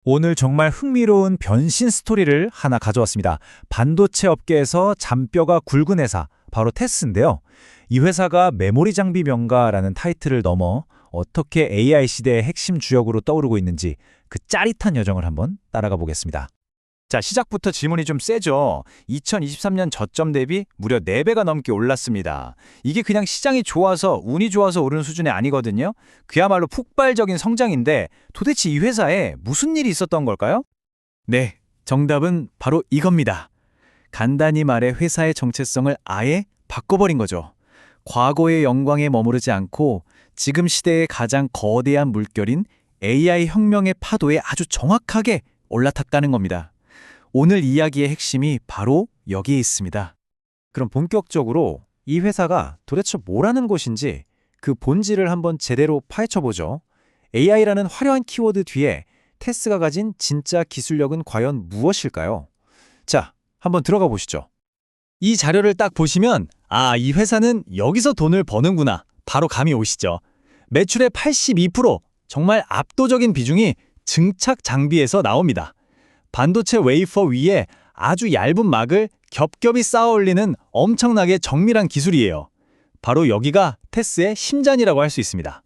오늘 정말 흥미로운 변신 스토리를 하나 가져왔습니다. 반도체 업계에서 잔뼈가 굵은 회사, 바로 테스인데요. 이 회사가 메모리 장비 명가라는 타이틀을 넘어 어떻게 AI 시대의 핵심 주역으로 떠오르고 있는지 그 짜릿한 여정을 한번 따라가 보겠습니다. 자, 시작부터 질문이 좀 세죠. 2023년 저점 대비 무려 4배가 넘게 올랐습니다. 이게 그냥 시장이 좋아서, 운이 좋아서 오르는 수준이 아니거든요. 그야말로 폭발적인 성장인데 도대체 이 회사에 무슨 일이 있었던 걸까요? 네, 정답은 바로 이겁니다. 간단히 말해 회사의 정체성을 아예 바꿔버린 거죠. 과거의 영광에 머무르지 않고 지금 시대의 가장 거대한 물결인 AI 혁명의 파도에 아주 정확하게 올라탔다는 겁니다. 오늘 이야기의 핵심이 바로 여기에 있습니다. 그럼 본격적으로 이 회사가 도대체 뭐라는 곳인지 그 본질을 한번 제대로 파헤쳐보죠. AI라는 화려한 키워드 뒤에 테스가 가진 진짜 기술력은 과연 무엇일까요? 자, 한번 들어가 보시죠. 이 자료를 딱 보시면 이 회사는 여기서 돈을 버는구나. 바로 감이 오시죠. 매출의 82%, 정말 압도적인 비중이 증착 장비에서 나옵니다. 반도체 웨이퍼 위에 아주 얇은 막을 겹겹이 쌓아 올리는 엄청나게 정밀한 기술이에요. 바로 여기가 테스의 심장이라고 할 수 있습니다.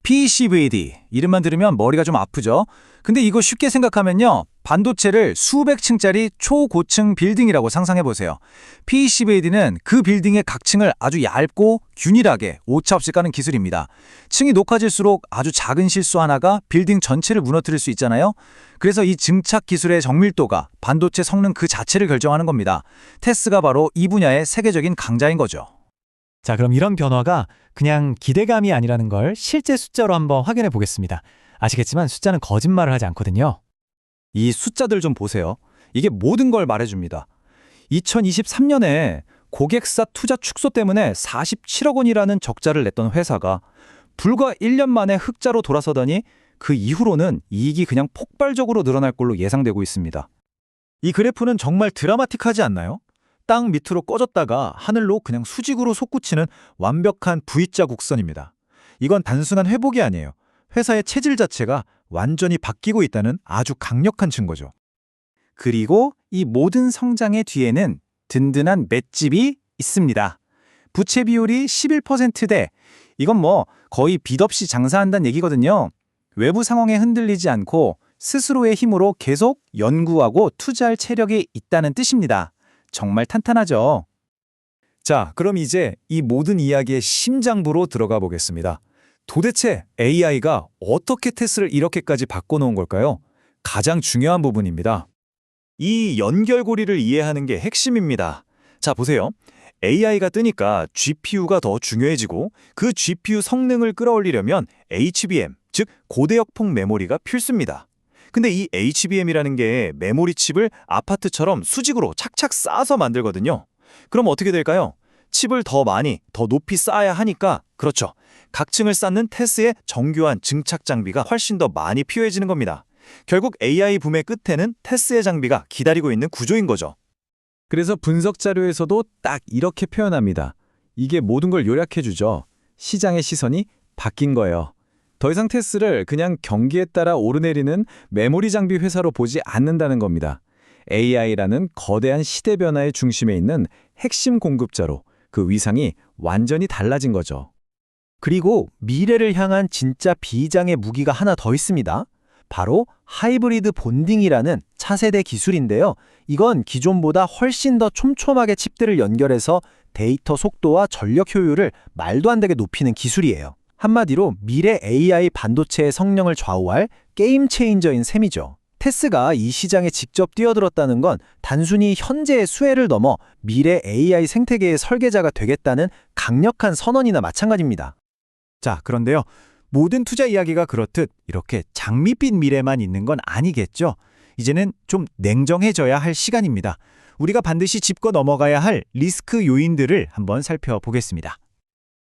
PCVD, 이름만 들으면 머리가 좀 아프죠? 근데 이거 쉽게 생각하면요, 반도체를 수백 층짜리 초고층 빌딩이라고 상상해보세요. PCVD는 그 빌딩의 각 층을 아주 얇고 균일하게 오차없이 까는 기술입니다. 층이 높아질수록 아주 작은 실수 하나가 빌딩 전체를 무너뜨릴 수 있잖아요. 그래서 이 증착 기술의 정밀도가 반도체 성능 그 자체를 결정하는 겁니다. 테스가 바로 이 분야의 세계적인 강자인 거죠. 자, 그럼 이런 변화가 그냥 기대감이 아니라는 걸 실제 숫자로 한번 확인해 보겠습니다. 아시겠지만 숫자는 거짓말을 하지 않거든요. 이 숫자들 좀 보세요. 이게 모든 걸 말해줍니다. 2023년에 고객사 투자 축소 때문에 47억 원이라는 적자를 냈던 회사가 불과 1년 만에 흑자로 돌아서더니 그 이후로는 이익이 그냥 폭발적으로 늘어날 걸로 예상되고 있습니다. 이 그래프는 정말 드라마틱하지 않나요? 땅 밑으로 꺼졌다가 하늘로 그냥 수직으로 솟구치는 완벽한 V자 곡선입니다. 이건 단순한 회복이 아니에요. 회사의 체질 자체가 완전히 바뀌고 있다는 아주 강력한 증거죠. 그리고 이 모든 성장의 뒤에는 든든한 맷집이 있습니다. 부채 비율이 11%대, 이건 뭐 거의 빚 없이 장사한다는 얘기거든요. 외부 상황에 흔들리지 않고 스스로의 힘으로 계속 연구하고 투자할 체력이 있다는 뜻입니다. 정말 탄탄하죠. 자, 그럼 이제 이 모든 이야기의 심장부로 들어가 보겠습니다. 도대체 AI가 어떻게 테스를 이렇게까지 바꿔놓은 걸까요? 가장 중요한 부분입니다. 이 연결고리를 이해하는 게 핵심입니다. 자, 보세요. AI가 뜨니까 GPU가 더 중요해지고 그 GPU 성능을 끌어올리려면 HBM, 즉 고대역폭 메모리가 필수입니다. 근데 이 HBM이라는 게 메모리 칩을 아파트처럼 수직으로 착착 쌓아서 만들거든요. 그럼 어떻게 될까요? 칩을 더 많이, 더 높이 쌓아야 하니까, 그렇죠, 각 층을 쌓는 테스의 정교한 증착 장비가 훨씬 더 많이 필요해지는 겁니다. 결국 AI 붐의 끝에는 테스의 장비가 기다리고 있는 구조인 거죠. 그래서 분석 자료에서도 딱 이렇게 표현합니다. 이게 모든 걸 요약해주죠. 시장의 시선이 바뀐 거예요. 더 이상 테스를 그냥 경기에 따라 오르내리는 메모리 장비 회사로 보지 않는다는 겁니다. AI라는 거대한 시대 변화의 중심에 있는 핵심 공급자로 그 위상이 완전히 달라진 거죠. 그리고 미래를 향한 진짜 비장의 무기가 하나 더 있습니다. 바로 하이브리드 본딩이라는 차세대 기술인데요. 이건 기존보다 훨씬 더 촘촘하게 칩들을 연결해서 데이터 속도와 전력 효율을 말도 안 되게 높이는 기술이에요. 한마디로 미래 AI 반도체의 성능을 좌우할 게임 체인저인 셈이죠. 테스가 이 시장에 직접 뛰어들었다는 건 단순히 현재의 수혜를 넘어 미래 AI 생태계의 설계자가 되겠다는 강력한 선언이나 마찬가지입니다. 자, 그런데요, 모든 투자 이야기가 그렇듯 이렇게 장밋빛 미래만 있는 건 아니겠죠? 이제는 좀 냉정해져야 할 시간입니다. 우리가 반드시 짚고 넘어가야 할 리스크 요인들을 한번 살펴보겠습니다.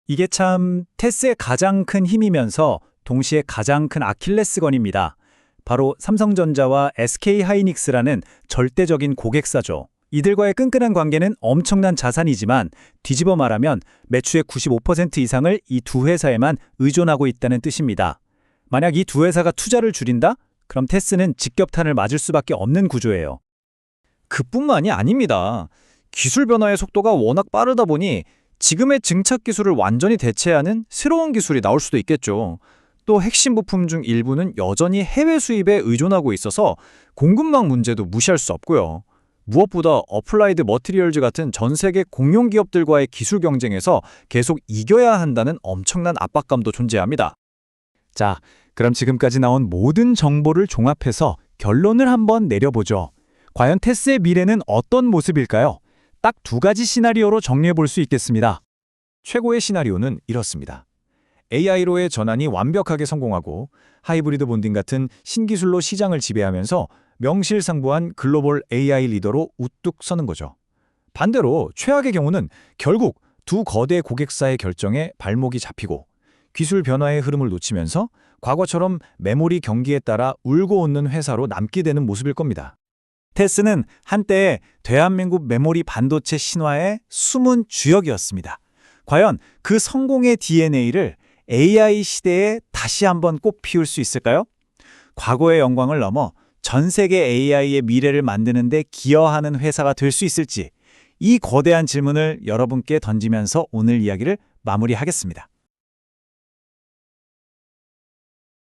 이게 참 테스의 가장 큰 힘이면서 동시에 가장 큰 아킬레스건입니다. 바로 삼성전자와 SK하이닉스라는 절대적인 고객사죠. 이들과의 끈끈한 관계는 엄청난 자산이지만 뒤집어 말하면 매출의 95% 이상을 이 두 회사에만 의존하고 있다는 뜻입니다. 만약 이 두 회사가 투자를 줄인다? 그럼 테스는 직격탄을 맞을 수밖에 없는 구조예요. 그뿐만이 아닙니다. 기술 변화의 속도가 워낙 빠르다 보니 지금의 증착 기술을 완전히 대체하는 새로운 기술이 나올 수도 있겠죠. 또 핵심 부품 중 일부는 여전히 해외 수입에 의존하고 있어서 공급망 문제도 무시할 수 없고요. 무엇보다 어플라이드 머티리얼즈 같은 전 세계 공용 기업들과의 기술 경쟁에서 계속 이겨야 한다는 엄청난 압박감도 존재합니다. 자, 그럼 지금까지 나온 모든 정보를 종합해서 결론을 한번 내려보죠. 과연 테스의 미래는 어떤 모습일까요? 딱 두 가지 시나리오로 정리해 볼 수 있겠습니다. 최고의 시나리오는 이렇습니다. AI로의 전환이 완벽하게 성공하고 하이브리드 본딩 같은 신기술로 시장을 지배하면서 명실상부한 글로벌 AI 리더로 우뚝 서는 거죠. 반대로 최악의 경우는 결국 두 거대 고객사의 결정에 발목이 잡히고 기술 변화의 흐름을 놓치면서 과거처럼 메모리 경기에 따라 울고 웃는 회사로 남게 되는 모습일 겁니다. 테스는 한때 대한민국 메모리 반도체 신화의 숨은 주역이었습니다. 과연 그 성공의 DNA를 AI 시대에 다시 한번 꽃피울 수 있을까요? 과거의 영광을 넘어 전 세계 AI의 미래를 만드는 데 기여하는 회사가 될 수 있을지, 이 거대한 질문을 여러분께 던지면서 오늘 이야기를 마무리하겠습니다.